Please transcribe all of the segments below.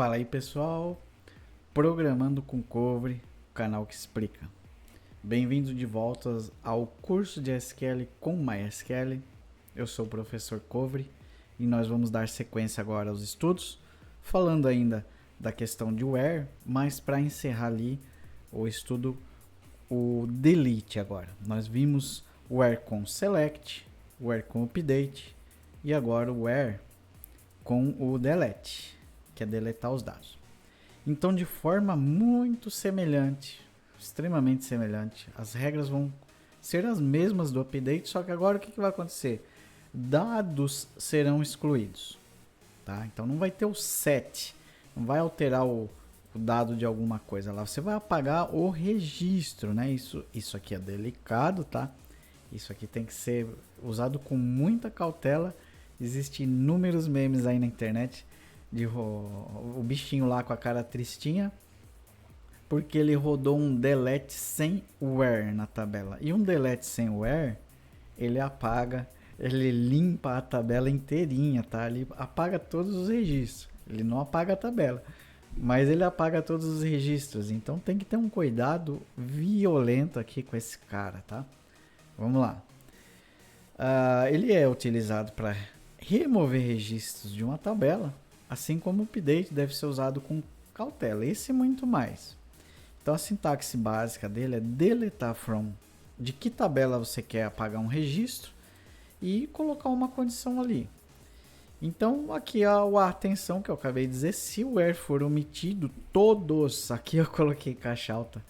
Fala aí pessoal, Programando com Covery, o canal que explica. Bem-vindo de volta ao curso de SQL com MySQL. Eu sou o professor Covery e nós vamos dar sequência agora aos estudos, falando ainda da questão de where, mas para encerrar ali o estudo, o delete agora. Nós vimos o where com select, o where com update e agora o where com o delete, que é deletar os dados. Então, de forma muito semelhante, extremamente semelhante, as regras vão ser as mesmas do update, só que agora o que vai acontecer? Dados serão excluídos, tá? Então não vai ter o set, não vai alterar o dado de alguma coisa lá, você vai apagar o registro, né? Isso aqui é delicado, tá? Isso aqui tem que ser usado com muita cautela. Existem inúmeros memes aí na internet de o bichinho lá com a cara tristinha porque ele rodou um delete sem where na tabela. E um delete sem where, ele apaga, ele limpa a tabela inteirinha, tá? Ele apaga todos os registros. Ele não apaga a tabela, mas ele apaga todos os registros. Então tem que ter um cuidado violento aqui com esse cara, tá? Vamos lá. Ele é utilizado para remover registros de uma tabela, assim como o update deve ser usado com cautela, esse e muito mais. Então a sintaxe básica dele é deletar from, de que tabela você quer apagar um registro e colocar uma condição ali. Então aqui a atenção que eu acabei de dizer, se o where for omitido, todos, aqui eu coloquei caixa alta,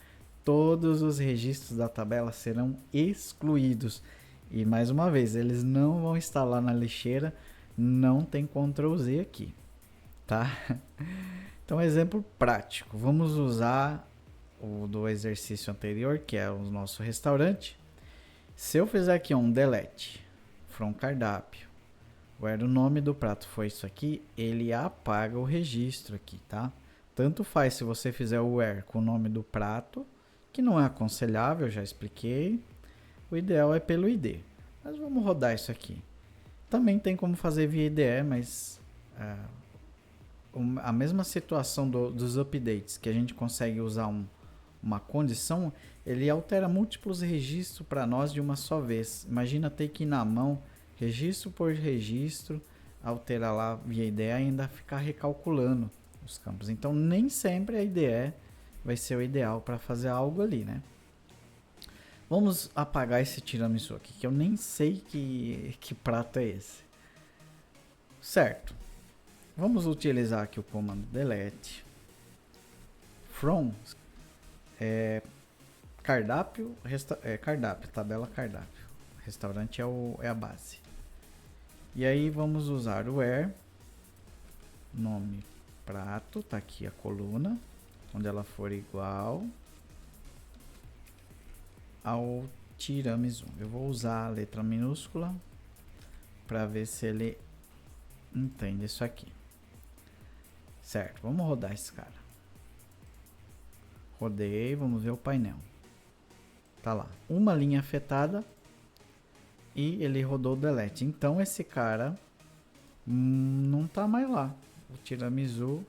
todos os registros da tabela serão excluídos. E mais uma vez, eles não vão estar lá na lixeira, não tem Ctrl Z aqui, tá? Então, exemplo prático, vamos usar o do exercício anterior, que é o nosso restaurante. Se eu fizer aqui um delete from cardápio, where o nome do prato foi isso aqui, ele apaga o registro aqui, tá? Tanto faz se você fizer o where com o nome do prato, que não é aconselhável, já expliquei. O ideal é pelo ID. Mas vamos rodar isso aqui. Também tem como fazer via IDE, mas a mesma situação dos updates, que a gente consegue usar uma condição, ele altera múltiplos registros para nós de uma só vez. Imagina ter que ir na mão, registro por registro, alterar lá via IDE e ainda ficar recalculando os campos. Então nem sempre a IDE vai ser o ideal para fazer algo ali, né? Vamos apagar esse tiramisu aqui, que eu nem sei que prato é esse. Certo. Vamos utilizar aqui o comando delete from cardápio, cardápio, tabela cardápio. Restaurante é a base. E aí vamos usar o where, nome prato, tá aqui a coluna, onde ela for igual ao tiramisu. Eu vou usar a letra minúscula para ver se ele entende isso aqui. Certo, vamos rodar esse cara. Rodei, vamos ver o painel. Tá lá, uma linha afetada e ele rodou o delete. Então esse cara não tá mais lá. O tiramisu,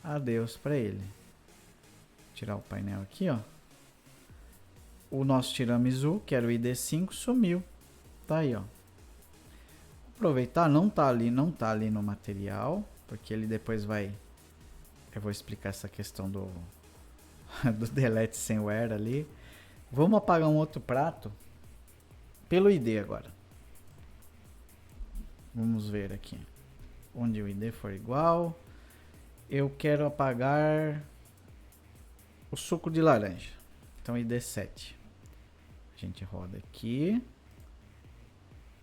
adeus para ele. Vou tirar o painel aqui, ó. O nosso tiramisu, que era o ID5, sumiu. Tá aí, ó. Vou aproveitar, não tá ali no material, porque ele depois vai... Eu vou explicar essa questão do delete sem where ali. Vamos apagar um outro prato pelo ID agora. Vamos ver aqui. Onde o ID for igual. Eu quero apagar o suco de laranja. Então ID7. A gente roda aqui.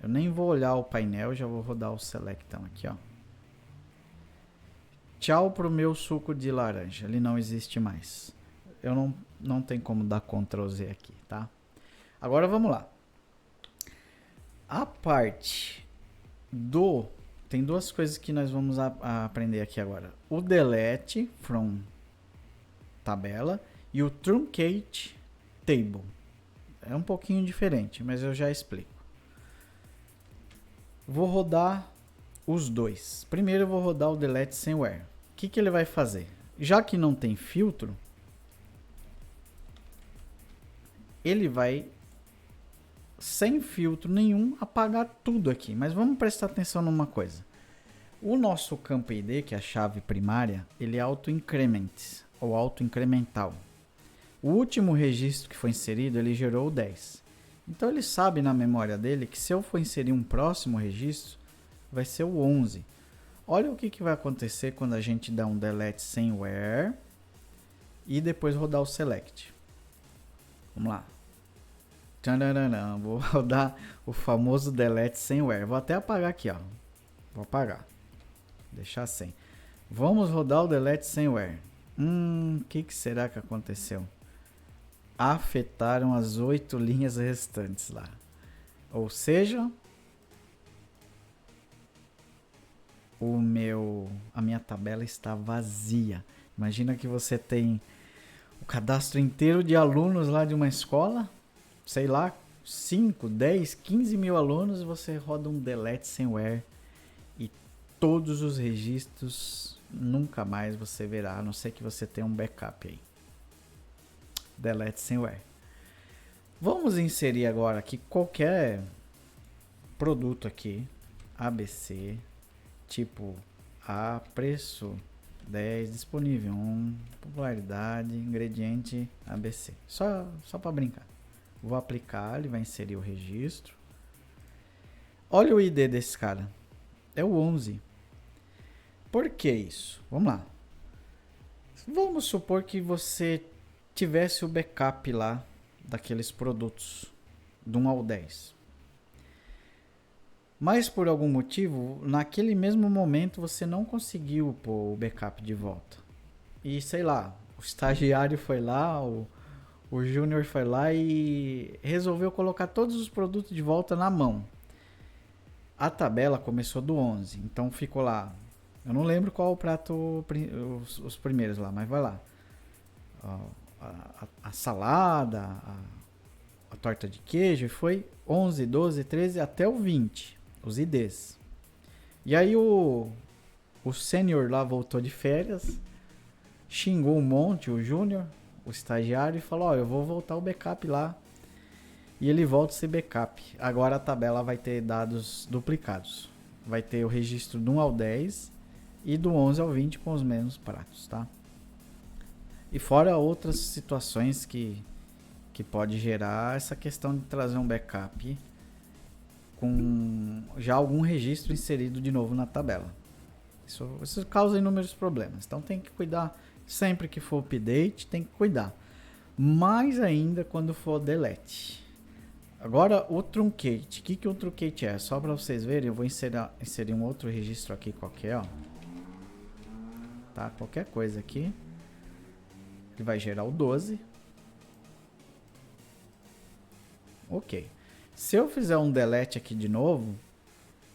Eu nem vou olhar o painel, já vou rodar o selectão aqui, ó. Tchau pro meu suco de laranja, ele não existe mais. Eu não tem como dar Ctrl Z aqui, tá? Agora vamos lá. A parte do... Tem duas coisas que nós vamos aprender aqui agora. O delete from tabela e o truncate table. É um pouquinho diferente, mas eu já explico. Vou rodar os dois. Primeiro eu vou rodar o delete sem where. que ele vai fazer? Já que não tem filtro, ele vai, sem filtro nenhum, apagar tudo aqui. Mas vamos prestar atenção numa coisa. O nosso campo ID, que é a chave primária, ele é auto-increment, ou auto-incremental. O último registro que foi inserido, ele gerou o 10. Então ele sabe na memória dele que se eu for inserir um próximo registro, vai ser o 11. Olha o que vai acontecer quando a gente dá um delete sem where e depois rodar o select. Vamos lá. Tcharam, vou rodar o famoso delete sem where. Vou até apagar aqui, ó. Vou apagar. Deixar sem. Vamos rodar o delete sem where. Que será que aconteceu? Afetaram as 8 linhas restantes lá. Ou seja, a minha tabela está vazia. Imagina que você tem o cadastro inteiro de alunos lá de uma escola, sei lá, 5, 10, 15 mil alunos, e você roda um delete sem where e todos os registros nunca mais você verá, a não ser que você tenha um backup aí. Delete sem where. Vamos inserir agora aqui qualquer produto aqui, ABC, tipo A, preço 10, disponível 1, popularidade, ingrediente ABC. Só para brincar. Vou aplicar, ele vai inserir o registro. Olha o ID desse cara. É o 11. Por que isso? Vamos lá. Vamos supor que você tivesse o backup lá daqueles produtos do 1 ao 10. Mas por algum motivo, naquele mesmo momento você não conseguiu pôr o backup de volta. E sei lá, o estagiário foi lá, o júnior foi lá e resolveu colocar todos os produtos de volta na mão. A tabela começou do 11, então ficou lá. Eu não lembro qual o prato, os primeiros lá, mas vai lá. A salada, a torta de queijo, foi 11, 12, 13 até o 20, os IDs. E aí o sênior lá voltou de férias, xingou um monte o júnior, o estagiário, e falou: eu vou voltar o backup lá. E ele volta esse backup. Agora a tabela vai ter dados duplicados. Vai ter o registro do 1 ao 10 e do 11 ao 20 com os mesmos pratos, tá? E fora outras situações que pode gerar essa questão de trazer um backup com já algum registro inserido de novo na tabela. Isso causa inúmeros problemas. Então tem que cuidar, sempre que for update, tem que cuidar. Mais ainda quando for delete. Agora o truncate. O que o truncate é? Só para vocês verem, eu vou inserir um outro registro aqui qualquer, ó. Tá? Qualquer coisa aqui. Ele vai gerar o 12. Ok. Se eu fizer um delete aqui de novo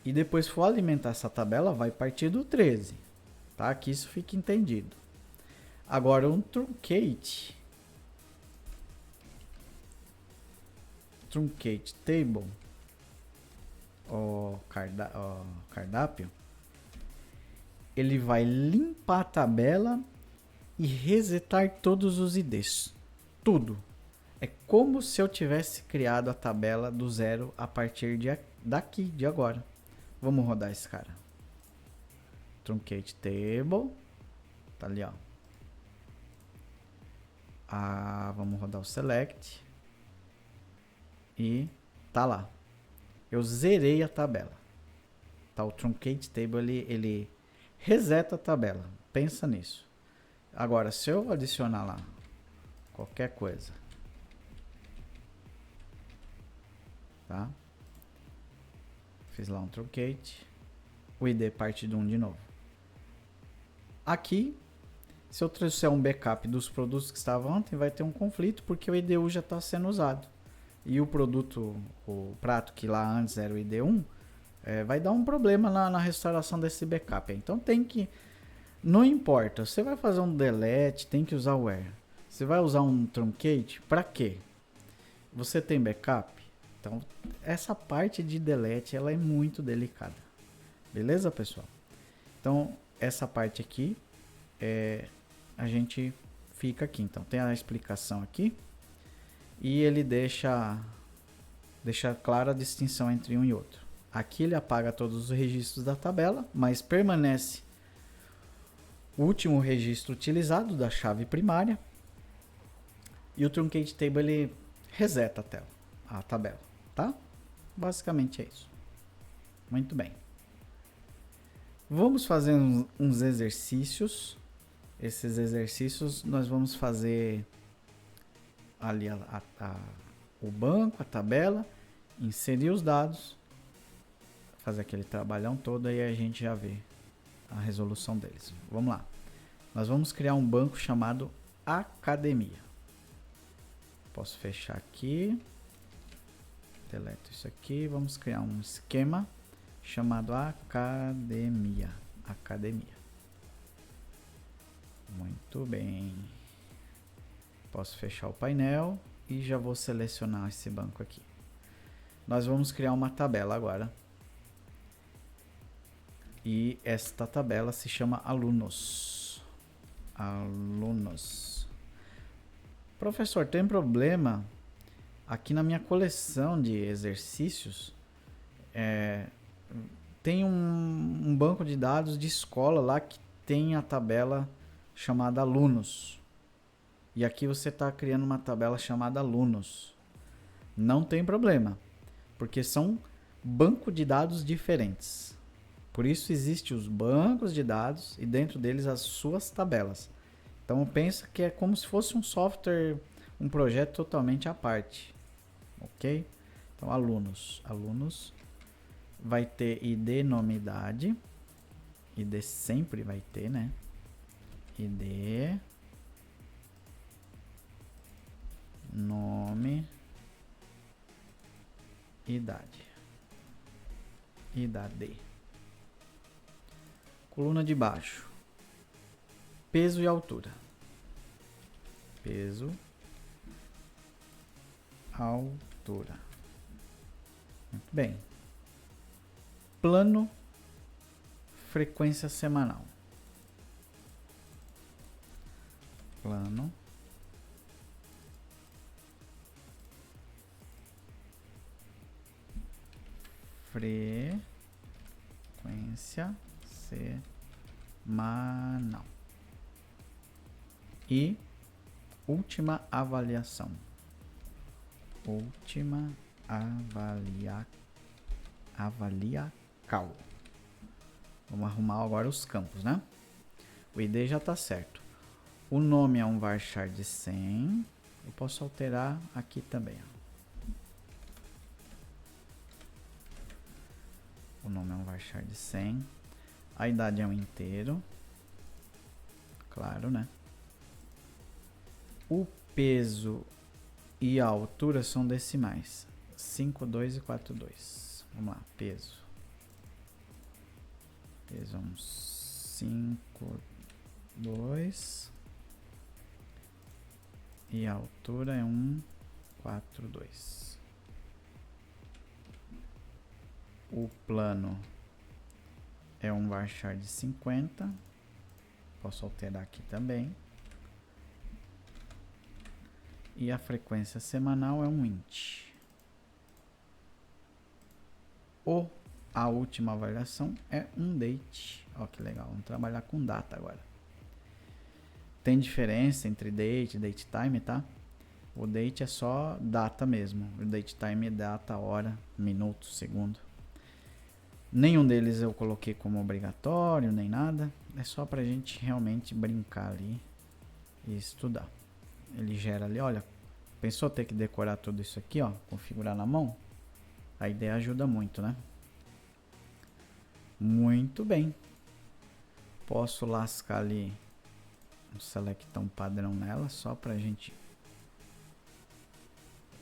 e depois for alimentar essa tabela, vai partir do 13. Tá? Que isso fique entendido. Agora um truncate. Truncate table. O cardápio. Ele vai limpar a tabela e resetar todos os IDs. Tudo. É como se eu tivesse criado a tabela do zero a partir daqui, de agora. Vamos rodar esse cara. Truncate table. Tá ali, ó. Vamos rodar o select. E tá lá. Eu zerei a tabela. Tá, o truncate table, ele reseta a tabela. Pensa nisso. Agora, se eu adicionar lá qualquer coisa, tá? Fiz lá um truncate, o ID parte de 1 de novo. Aqui, se eu trouxer um backup dos produtos que estavam ontem, vai ter um conflito porque o IDU já está sendo usado. E o produto, o prato que lá antes era o ID1, vai dar um problema na restauração desse backup. Então tem que... Não importa, você vai fazer um delete, tem que usar o where. Você vai usar um truncate, para quê? Você tem backup? Então, essa parte de delete, ela é muito delicada. Beleza, pessoal? Então, essa parte aqui, a gente fica aqui. Então tem a explicação aqui e ele deixa clara a distinção entre um e outro. Aqui ele apaga todos os registros da tabela, mas permanece o último registro utilizado da chave primária. E o Truncate Table ele reseta a tabela, tá? Basicamente é isso. Muito bem. Vamos fazer uns exercícios. Esses exercícios nós vamos fazer ali o banco, a tabela, inserir os dados, fazer aquele trabalhão todo e a gente já vê a resolução deles. Vamos lá. Nós vamos criar um banco chamado Academia. Posso fechar aqui. Deleto isso aqui. Vamos criar um esquema chamado Academia. Academia. Muito bem. Posso fechar o painel e já vou selecionar esse banco aqui. Nós vamos criar uma tabela agora. E esta tabela se chama alunos. Alunos. Professor, tem problema? Aqui na minha coleção de exercícios, tem um banco de dados de escola lá que tem a tabela chamada alunos. E aqui você está criando uma tabela chamada alunos. Não tem problema, porque são bancos de dados diferentes. Por isso existem os bancos de dados e dentro deles as suas tabelas. Então pensa que é como se fosse um software, um projeto totalmente à parte. Ok? Então alunos. Alunos vai ter ID, nome, idade. ID sempre vai ter, né? ID, nome, idade. Idade. Coluna de baixo. Peso e altura. Peso, altura. Muito bem. Plano, frequência semanal. Plano, frequência semanal. E última avaliação. Última avaliacal. Vamos arrumar agora os campos, né? O ID já está certo. O nome é um varchar de 100. Eu posso alterar aqui também. O nome é um varchar de 100. A idade é um inteiro. Claro, né? O peso e a altura são decimais. 5, 2 e 4, 2. Vamos lá, peso. Peso é um 5, 2. E a altura é um 4, 2. O plano é um varchar de 50. Posso alterar aqui também. E a frequência semanal é um int. A última avaliação é um date. Ó, que legal, vamos trabalhar com data agora. Tem diferença entre date e date time, tá? O date é só data mesmo. O date time é data, hora, minuto, segundo. Nenhum deles eu coloquei como obrigatório, nem nada. É só pra gente realmente brincar ali e estudar. Ele gera ali, olha, pensou ter que decorar tudo isso aqui, ó, configurar na mão? A ideia ajuda muito, né? Muito bem. Posso lascar ali um selectão padrão nela, só pra gente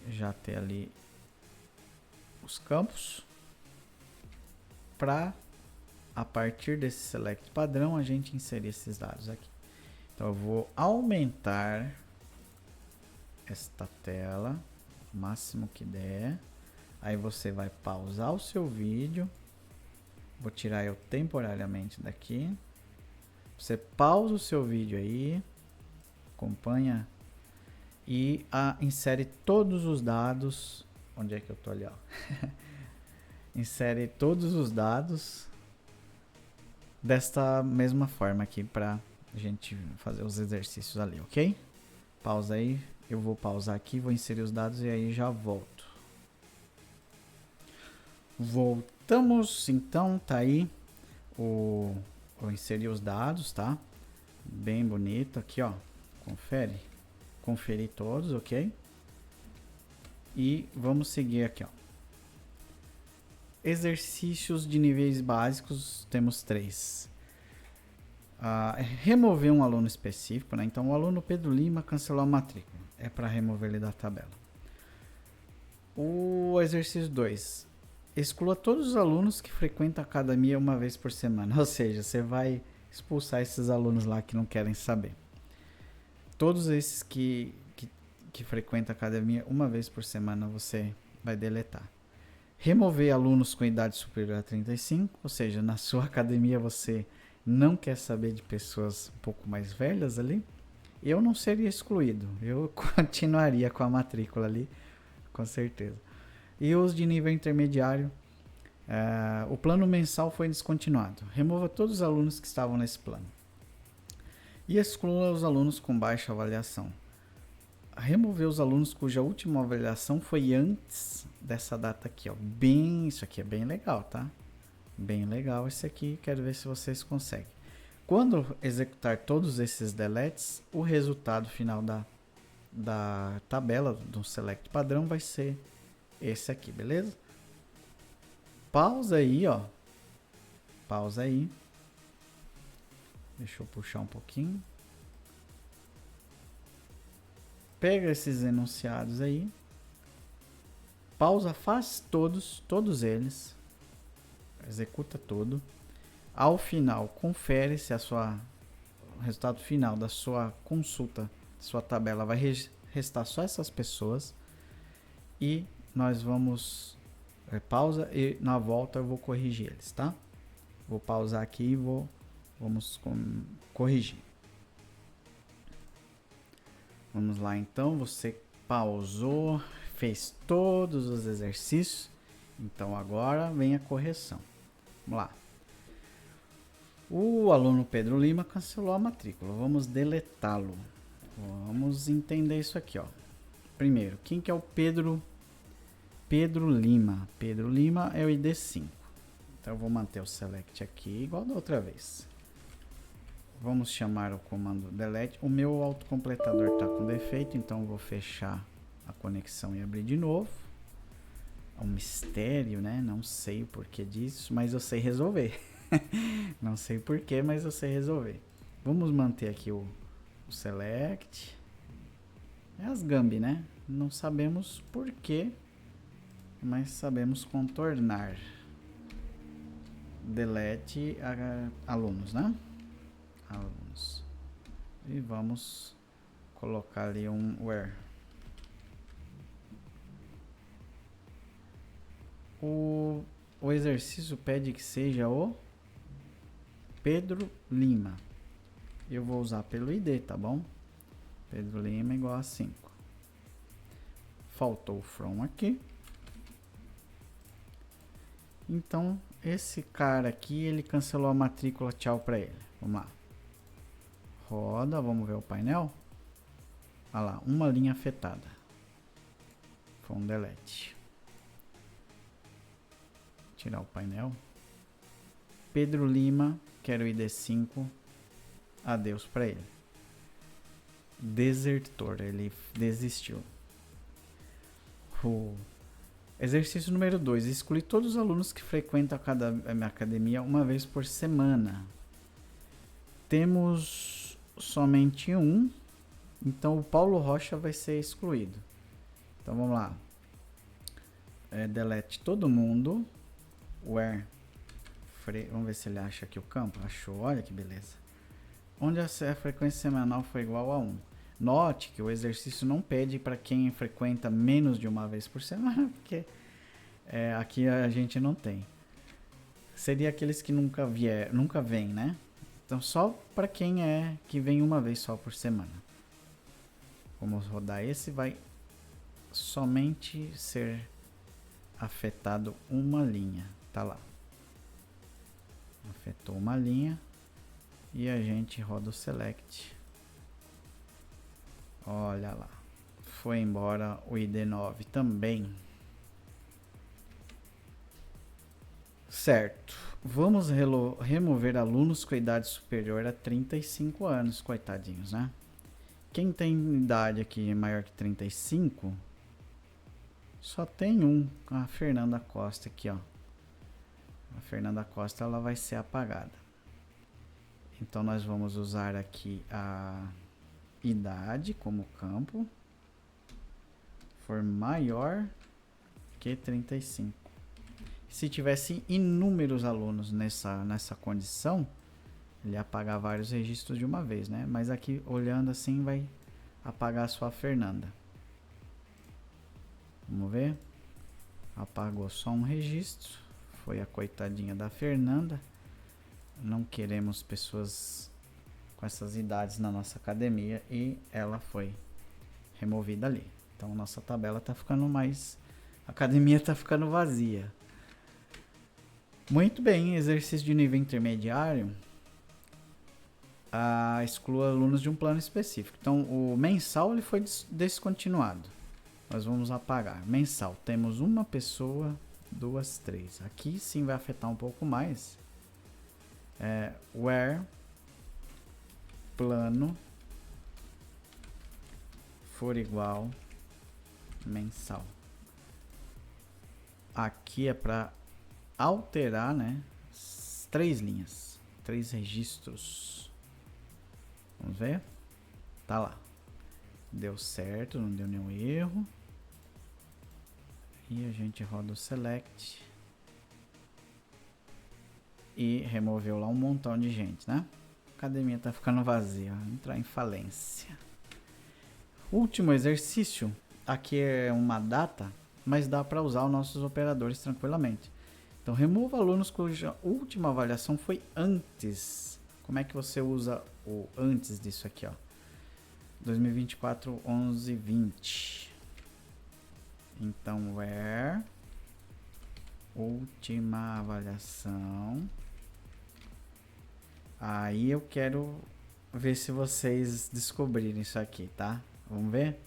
já ter ali os campos. Pra, a partir desse select padrão, a gente inserir esses dados aqui. Então eu vou aumentar esta tela o máximo que der. Aí você vai pausar o seu vídeo. Vou tirar eu temporariamente daqui. Você pausa o seu vídeo aí, acompanha e insere todos os dados. Onde é que eu tô ali, ó? Insere todos os dados desta mesma forma aqui para a gente fazer os exercícios ali, ok? Pausa aí, eu vou pausar aqui, vou inserir os dados e aí já volto. Voltamos, então, tá aí vou inserir os dados, tá? Bem bonito aqui, ó. Confere. Conferir todos, ok? E vamos seguir aqui, ó. Exercícios de níveis básicos, temos 3. Remover um aluno específico, né? Então, o aluno Pedro Lima cancelou a matrícula. É para remover ele da tabela. O exercício 2. Exclua todos os alunos que frequentam a academia uma vez por semana. Ou seja, você vai expulsar esses alunos lá que não querem saber. Todos esses que frequentam a academia uma vez por semana você vai deletar. Remover alunos com idade superior a 35, ou seja, na sua academia você não quer saber de pessoas um pouco mais velhas ali. Eu não seria excluído, eu continuaria com a matrícula ali, com certeza. E os de nível intermediário, o plano mensal foi descontinuado. Remova todos os alunos que estavam nesse plano. E exclua os alunos com baixa avaliação. Remover os alunos cuja última avaliação foi antes dessa data aqui, ó. Isso aqui é bem legal, tá? Bem legal esse aqui, quero ver se vocês conseguem. Quando executar todos esses deletes, o resultado final da tabela do select padrão vai ser esse aqui, beleza? Pausa aí, ó. Pausa aí. Deixa eu puxar um pouquinho. Pega esses enunciados aí. Pausa, faz todos eles. Executa tudo. Ao final, confere se o resultado final da sua consulta, sua tabela vai restar só essas pessoas. E nós vamos... pausa e na volta eu vou corrigir eles, tá? Vou pausar aqui e vamos corrigir. Vamos lá então, você pausou, fez todos os exercícios, então agora vem a correção. Vamos lá. O aluno Pedro Lima cancelou a matrícula, vamos deletá-lo. Vamos entender isso aqui, ó. Primeiro, quem que é o Pedro Lima? Pedro Lima é o ID 5. Então eu vou manter o select aqui igual da outra vez. Vamos chamar o comando delete. O meu autocompletador está com defeito, então eu vou fechar a conexão e abrir de novo. É um mistério, né? Não sei o porquê disso, mas eu sei resolver. Não sei porquê, mas eu sei resolver. Vamos manter aqui o select. É as Gambi, né? Não sabemos porquê, mas sabemos contornar. Delete alunos, né? Alunos. E vamos colocar ali um where. O exercício pede que seja o Pedro Lima. Eu vou usar pelo ID, tá bom? Pedro Lima igual a 5. Faltou o from aqui. Então, esse cara aqui, ele cancelou a matrícula, tchau pra ele. Vamos lá. Roda, vamos ver o painel. Olha lá, uma linha afetada. Foi um delete. Tirar o painel. Pedro Lima, quero ID 5. Adeus pra ele. Desertor, ele desistiu. Exercício número 2. Exclui todos os alunos que frequentam a academia uma vez por semana. Temos somente um. Então o Paulo Rocha vai ser excluído. Então vamos lá. Delete todo mundo. Where. Vamos ver se ele acha aqui o campo. Achou, olha que beleza. Onde a frequência semanal foi igual a 1. Note que o exercício não pede para quem frequenta menos de uma vez por semana, porque aqui a gente não tem. Seria aqueles que nunca vêm, né? Então só para quem que vem uma vez só por semana. Vamos rodar esse, vai somente ser afetado uma linha, tá lá. Afetou uma linha e a gente roda o select. Olha lá, foi embora o ID9 também. Certo, vamos remover alunos com idade superior a 35 anos, coitadinhos, né? Quem tem idade aqui maior que 35, só tem a Fernanda Costa aqui, ó. A Fernanda Costa, ela vai ser apagada. Então nós vamos usar aqui a idade como campo, for maior que 35. Se tivesse inúmeros alunos nessa condição, ele ia apagar vários registros de uma vez, né? Mas aqui, olhando assim, vai apagar só a Fernanda. Vamos ver. Apagou só um registro. Foi a coitadinha da Fernanda. Não queremos pessoas com essas idades na nossa academia e ela foi removida ali. Então nossa tabela tá ficando mais... A academia tá ficando vazia. Muito bem, exercício de nível intermediário. Exclua alunos de um plano específico. Então o mensal ele foi descontinuado. Nós vamos apagar. Mensal, temos uma pessoa, 2, 3. Aqui sim vai afetar um pouco mais. Where plano for igual mensal. Aqui é para alterar, né? 3 linhas, 3 registros. Vamos ver? Tá lá. Deu certo, não deu nenhum erro. E a gente roda o select. E removeu lá um montão de gente, né? A academia tá ficando vazia. Entrar em falência. Último exercício. Aqui é uma data, mas dá para usar os nossos operadores tranquilamente. Então, remova alunos cuja última avaliação foi antes. Como é que você usa o antes disso aqui, ó? 2024, 11, 20. Então, where última avaliação. Aí eu quero ver se vocês descobrirem isso aqui, tá? Vamos ver?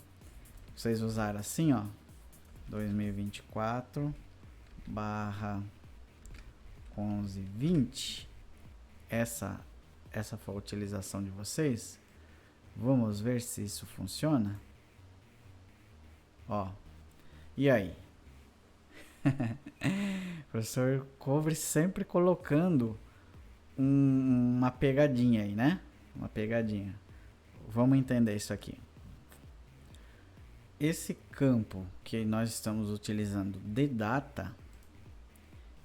Vocês usaram assim, ó. 2024 barra 11, 20. Essa foi a utilização de vocês. Vamos ver se isso funciona. Ó. E aí? Professor Cobre sempre colocando uma pegadinha aí, né? Uma pegadinha. Vamos entender isso aqui. Esse campo que nós estamos utilizando de data,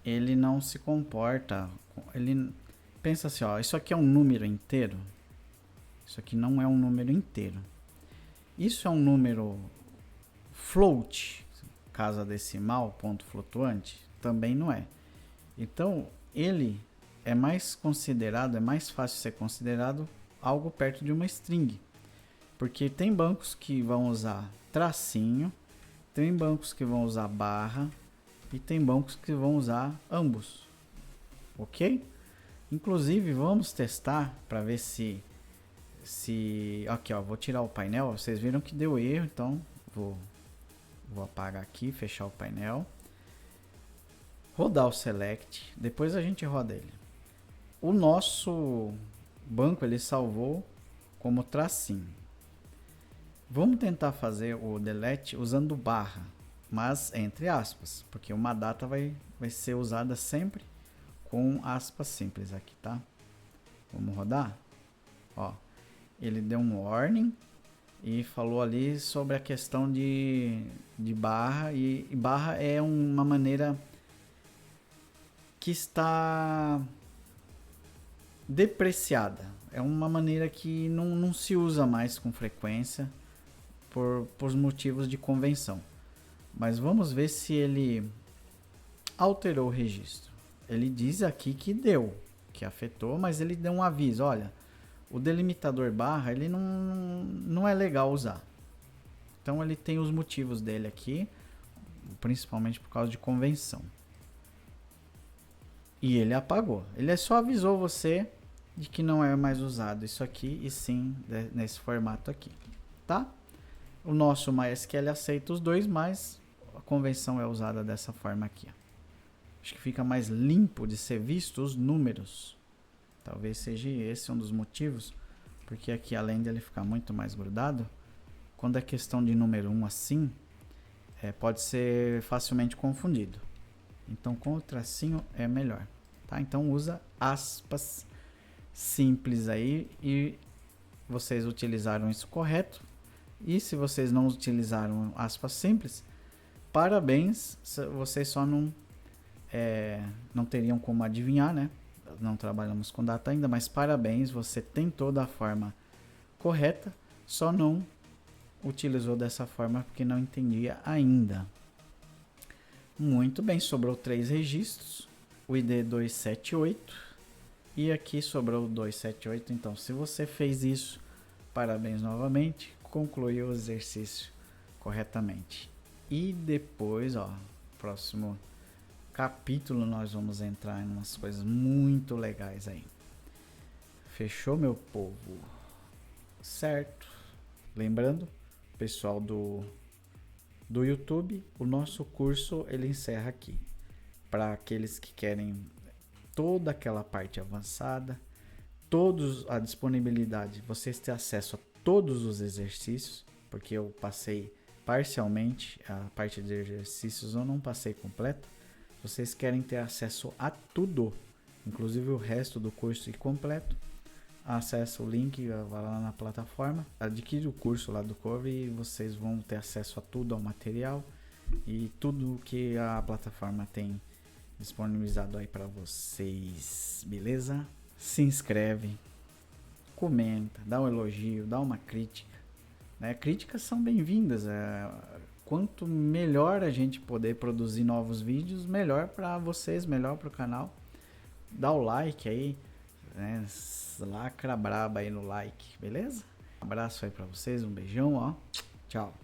ele não se comporta, ele pensa assim, ó, isso aqui é um número inteiro. Isso aqui não é um número inteiro. Isso é um número float, casa decimal, ponto flutuante, também não é. Então, ele é mais fácil ser considerado algo perto de uma string. Porque tem bancos que vão usar tracinho, tem bancos que vão usar barra e tem bancos que vão usar ambos. Ok? Inclusive, vamos testar para ver se aqui, ó, vou tirar o painel. Vocês viram que deu erro, então vou apagar aqui, fechar o painel, rodar o select, depois a gente roda ele. O nosso banco ele salvou como tracinho. Vamos tentar fazer o delete usando barra, mas entre aspas, porque uma data vai ser usada sempre com aspas simples aqui, tá? Vamos rodar? Ó, ele deu um warning e falou ali sobre a questão de barra, e barra é uma maneira que está depreciada. É uma maneira que não se usa mais com frequência por motivos de convenção. Mas vamos ver se ele alterou o registro. Ele diz aqui que deu, que afetou, mas ele deu um aviso, olha, o delimitador barra, ele não é legal usar. Então ele tem os motivos dele aqui, principalmente por causa de convenção. E ele apagou. Ele só avisou você de que não é mais usado isso aqui, e sim nesse formato aqui, tá? O nosso MySQL aceita os dois, mas a convenção é usada dessa forma aqui. Acho que fica mais limpo de ser visto os números. Talvez seja esse um dos motivos, porque aqui, além dele ficar muito mais grudado, quando é questão de número 1 assim, pode ser facilmente confundido. Então com o tracinho é melhor, tá? Então usa aspas simples aí, e vocês utilizaram isso correto. E se vocês não utilizaram aspas simples, parabéns, vocês só não teriam como adivinhar, né? Não trabalhamos com data ainda, mas parabéns, você tentou da forma correta, só não utilizou dessa forma porque não entendia ainda. Muito bem, sobrou 3 registros, o ID 278 e aqui sobrou o 278. Então, se você fez isso, parabéns novamente, concluiu o exercício corretamente. E depois, próximo capítulo nós vamos entrar em umas coisas muito legais aí. Fechou, meu povo? Certo. Lembrando, pessoal do YouTube, o nosso curso ele encerra aqui. Para aqueles que querem toda aquela parte avançada, a disponibilidade, vocês têm acesso a todos os exercícios, porque eu passei parcialmente a parte de exercícios, eu não passei completo. Vocês querem ter acesso a tudo, inclusive o resto do curso completo, acessa o link, vai lá na plataforma, adquire o curso lá do Cove e vocês vão ter acesso a tudo, ao material e tudo que a plataforma tem disponibilizado aí para vocês, beleza? Se inscreve, comenta, dá um elogio, dá uma crítica, né? Críticas são bem-vindas. Quanto melhor a gente poder produzir novos vídeos, melhor para vocês, melhor para o canal. Dá o like aí, né? Lacra braba aí no like, beleza? Um abraço aí para vocês, um beijão, ó. Tchau.